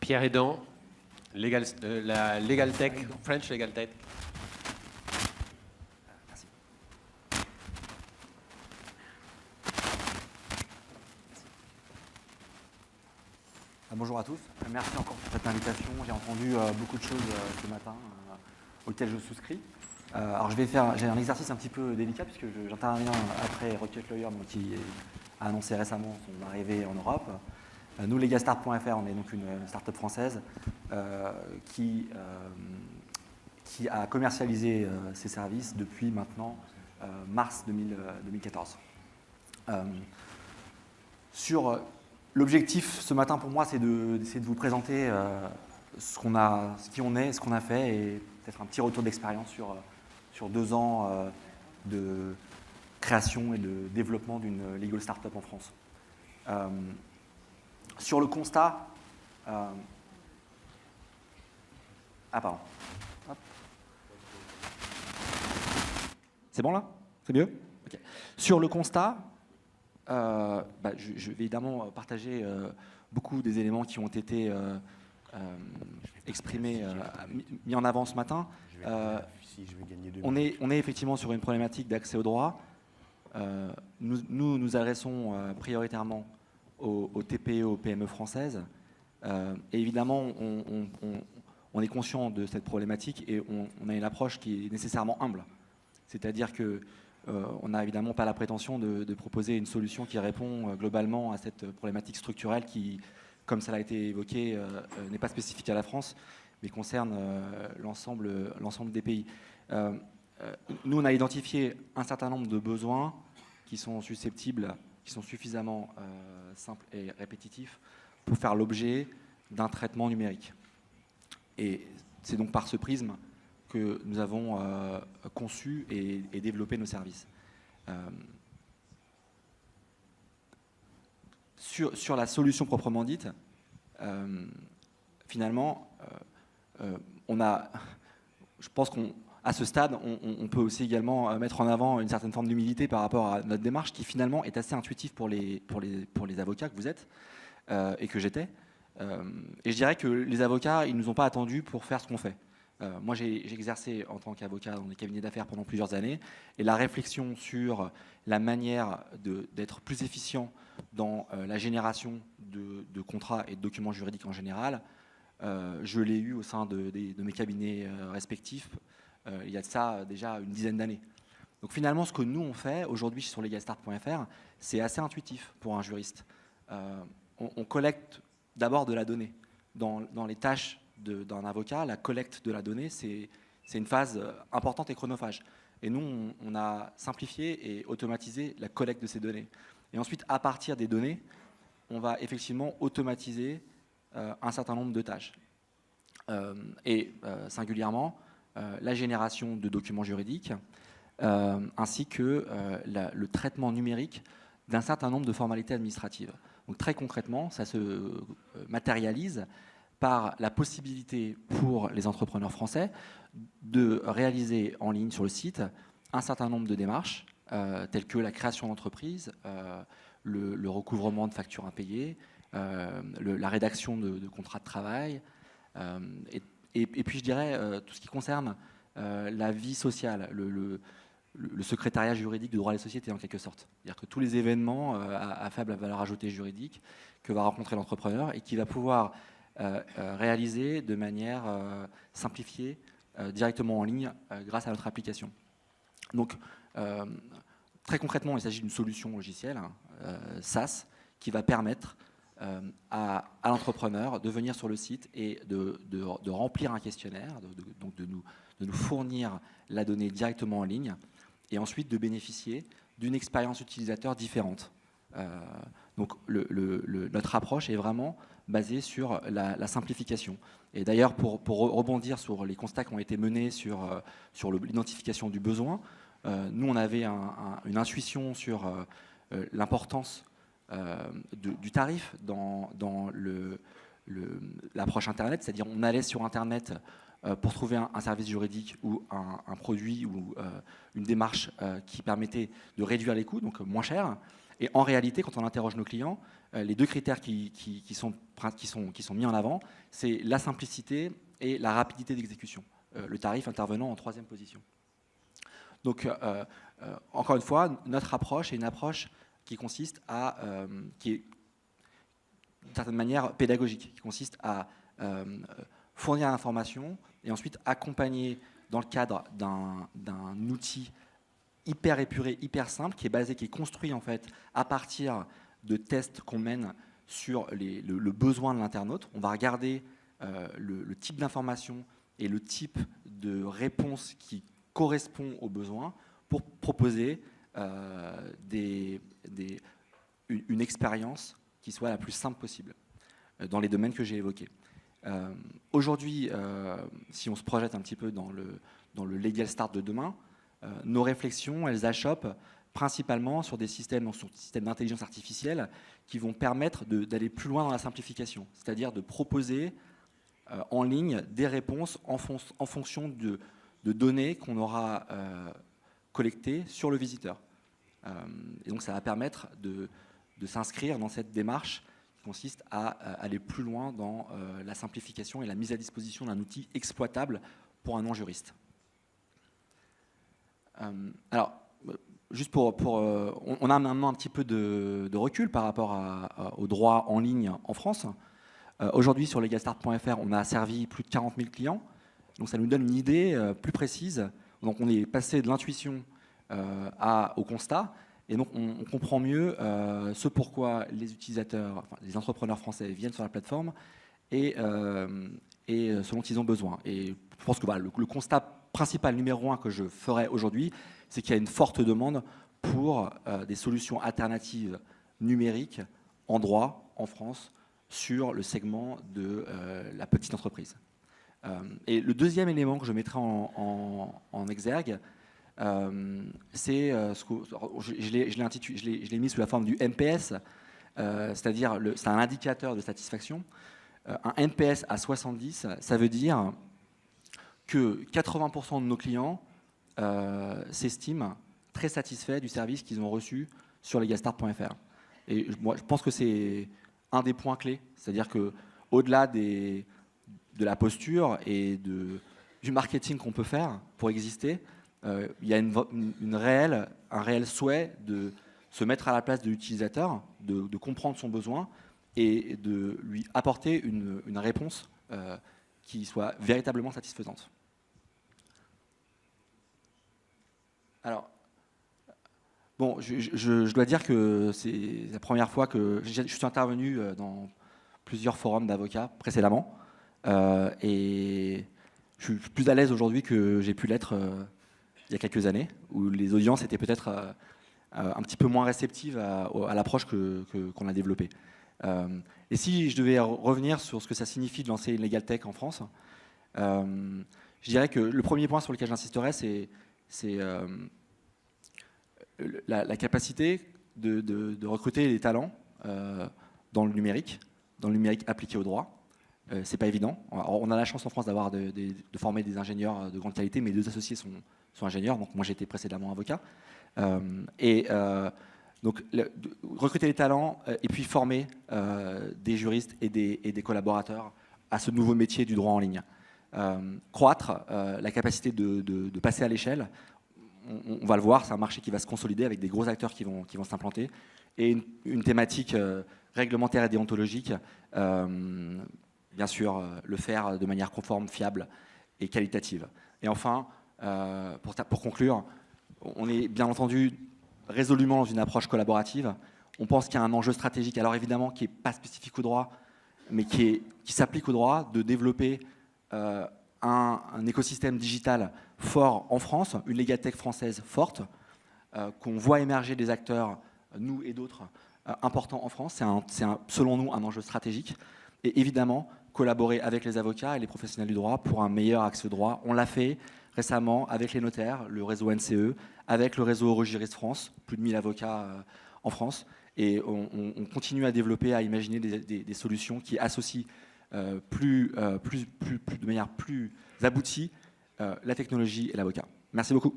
Pierre Edan, la Legal Tech, French Legal Tech. Merci. Bonjour à tous, merci encore pour cette invitation. J'ai entendu beaucoup de choses ce matin auxquelles je souscris. Alors j'ai un exercice un petit peu délicat puisque j'interviens après Rocket Lawyer qui a annoncé récemment son arrivée en Europe. Nous, Legalstart.fr, on est donc une start-up française qui a commercialisé ses services depuis maintenant mars 2014. Sur l'objectif ce matin pour moi, c'est d'essayer de vous présenter qui on est, ce qu'on a fait et peut-être un petit retour d'expérience sur 2 ans de création et de développement d'une legal startup en France. Sur le constat, pardon. Hop. C'est bon là? C'est mieux? Okay. Sur le constat, je vais évidemment partager beaucoup des éléments qui ont été exprimés, mis en avant ce matin. On est effectivement sur une problématique d'accès au droit. Nous adressons prioritairement aux TPE, aux PME françaises. Et évidemment, on est conscient de cette problématique et on a une approche qui est nécessairement humble. C'est-à-dire qu'on n'a évidemment pas la prétention de proposer une solution qui répond globalement à cette problématique structurelle qui, comme ça a été évoqué, n'est pas spécifique à la France, mais concerne l'ensemble des pays. Nous, on a identifié un certain nombre de besoins qui sont susceptibles, qui sont suffisamment simples et répétitifs pour faire l'objet d'un traitement numérique. Et c'est donc par ce prisme que nous avons conçu et développé nos services. Sur la solution proprement dite, finalement, je pense qu'à ce stade, on peut aussi également mettre en avant une certaine forme d'humilité par rapport à notre démarche qui finalement est assez intuitive pour les avocats que vous êtes et que j'étais. Et je dirais que les avocats, ils ne nous ont pas attendus pour faire ce qu'on fait. Moi, j'ai exercé en tant qu'avocat dans des cabinets d'affaires pendant plusieurs années et la réflexion sur la manière d'être plus efficient dans la génération de contrats et de documents juridiques en général, je l'ai eu au sein de mes cabinets respectifs il y a de ça déjà une dizaine d'années. Donc finalement, ce que nous on fait aujourd'hui sur Legalstart.fr, c'est assez intuitif pour un juriste. On collecte d'abord de la donnée. Dans les tâches d'un avocat, la collecte de la donnée, c'est une phase importante et chronophage. Et nous, on a simplifié et automatisé la collecte de ces données. Et ensuite, à partir des données, on va effectivement automatiser un certain nombre de tâches. Singulièrement, la génération de documents juridiques, ainsi que le traitement numérique d'un certain nombre de formalités administratives. Donc très concrètement, ça se matérialise par la possibilité pour les entrepreneurs français de réaliser en ligne sur le site un certain nombre de démarches, telles que la création d'entreprise, le recouvrement de factures impayées, la rédaction de contrats de travail, et puis je dirais tout ce qui concerne la vie sociale, le secrétariat juridique de droit des sociétés en quelque sorte. C'est-à-dire que tous les événements à faible valeur ajoutée juridique que va rencontrer l'entrepreneur et qui va pouvoir réaliser de manière simplifiée directement en ligne grâce à notre application. Donc très concrètement, il s'agit d'une solution logicielle, SaaS, qui va permettre à l'entrepreneur de venir sur le site et de remplir un questionnaire, donc de nous fournir la donnée directement en ligne et ensuite de bénéficier d'une expérience utilisateur différente. Donc notre approche est vraiment basée sur la simplification. Et d'ailleurs, pour rebondir sur les constats qui ont été menés sur l'identification du besoin, nous on avait une intuition sur l'importance du tarif dans l'approche Internet, c'est-à-dire on allait sur Internet pour trouver un service juridique ou un produit ou une démarche qui permettait de réduire les coûts, donc moins cher. Et en réalité, quand on interroge nos clients, les deux critères qui sont mis en avant, c'est la simplicité et la rapidité d'exécution. Le tarif intervenant en 3e position. Donc, encore une fois, notre approche est une approche qui consiste qui est d'une certaine manière pédagogique, qui consiste à fournir l'information et ensuite accompagner dans le cadre d'un outil hyper épuré, hyper simple, qui est construit en fait à partir de tests qu'on mène sur le besoin de l'internaute. On va regarder le type d'information et le type de réponse qui correspond aux besoins pour proposer une expérience qui soit la plus simple possible dans les domaines que j'ai évoqués. Aujourd'hui, si on se projette un petit peu dans le legal start de demain, nos réflexions, elles achoppent principalement sur des systèmes d'intelligence artificielle qui vont permettre d'aller plus loin dans la simplification, c'est-à-dire de proposer en ligne des réponses en fonction de données qu'on aura collectées sur le visiteur. Et donc ça va permettre de s'inscrire dans cette démarche qui consiste à aller plus loin dans la simplification et la mise à disposition d'un outil exploitable pour un non-juriste. Alors, juste on a maintenant un petit peu de recul par rapport au droit en ligne en France. Aujourd'hui, sur legalstart.fr, on a servi plus de 40 000 clients. Donc ça nous donne une idée plus précise. Donc on est passé de l'intuition au constat. Et donc on comprend mieux ce pourquoi les utilisateurs, enfin, les entrepreneurs français viennent sur la plateforme et ce dont ils ont besoin. Et je pense que voilà, le constat principal numéro 1 que je ferai aujourd'hui, c'est qu'il y a une forte demande pour des solutions alternatives numériques en droit en France sur le segment de la petite entreprise. Et le deuxième élément que je mettrai en exergue, c'est je l'ai mis sous la forme du NPS, c'est-à-dire c'est un indicateur de satisfaction. Un NPS à 70, ça veut dire que 80% de nos clients s'estiment très satisfaits du service qu'ils ont reçu sur legalstart.fr. Et moi, je pense que c'est un des points clés, c'est-à-dire qu'au-delà de la posture et du marketing qu'on peut faire pour exister, il y a un réel souhait de se mettre à la place de l'utilisateur, de comprendre son besoin et de lui apporter une réponse qui soit véritablement satisfaisante. Alors, bon, je dois dire que c'est la première fois que je suis intervenu dans plusieurs forums d'avocats précédemment et je suis plus à l'aise aujourd'hui que j'ai pu l'être il y a quelques années, où les audiences étaient peut-être un petit peu moins réceptives à l'approche qu'on a développée. Et si je devais revenir sur ce que ça signifie de lancer une Legal Tech en France, je dirais que le premier point sur lequel j'insisterais, c'est la capacité de recruter des talents dans le numérique appliqué au droit. C'est pas évident. Alors, on a la chance en France d'avoir de former des ingénieurs de grande qualité. Mes deux associés sont ingénieurs, donc moi j'étais précédemment avocat. Donc recruter des talents et puis former des juristes et des collaborateurs à ce nouveau métier du droit en ligne. Croître la capacité de passer à l'échelle. On va le voir, c'est un marché qui va se consolider avec des gros acteurs qui vont s'implanter et une thématique réglementaire et déontologique. Bien sûr, le faire de manière conforme, fiable et qualitative. Et enfin, pour conclure, on est bien entendu résolument dans une approche collaborative. On pense qu'il y a un enjeu stratégique, alors évidemment qui n'est pas spécifique au droit, mais qui s'applique au droit, de développer un écosystème digital fort en France, une Legal Tech française forte, qu'on voit émerger des acteurs, nous et d'autres, importants en France. C'est selon nous un enjeu stratégique. Et évidemment, collaborer avec les avocats et les professionnels du droit pour un meilleur accès au droit. On l'a fait récemment avec les notaires, le réseau NCE, avec le réseau Eurojurist France, plus de 1000 avocats en France. Et on continue à développer, à imaginer des solutions qui associent de manière plus aboutie la technologie et l'avocat. Merci beaucoup.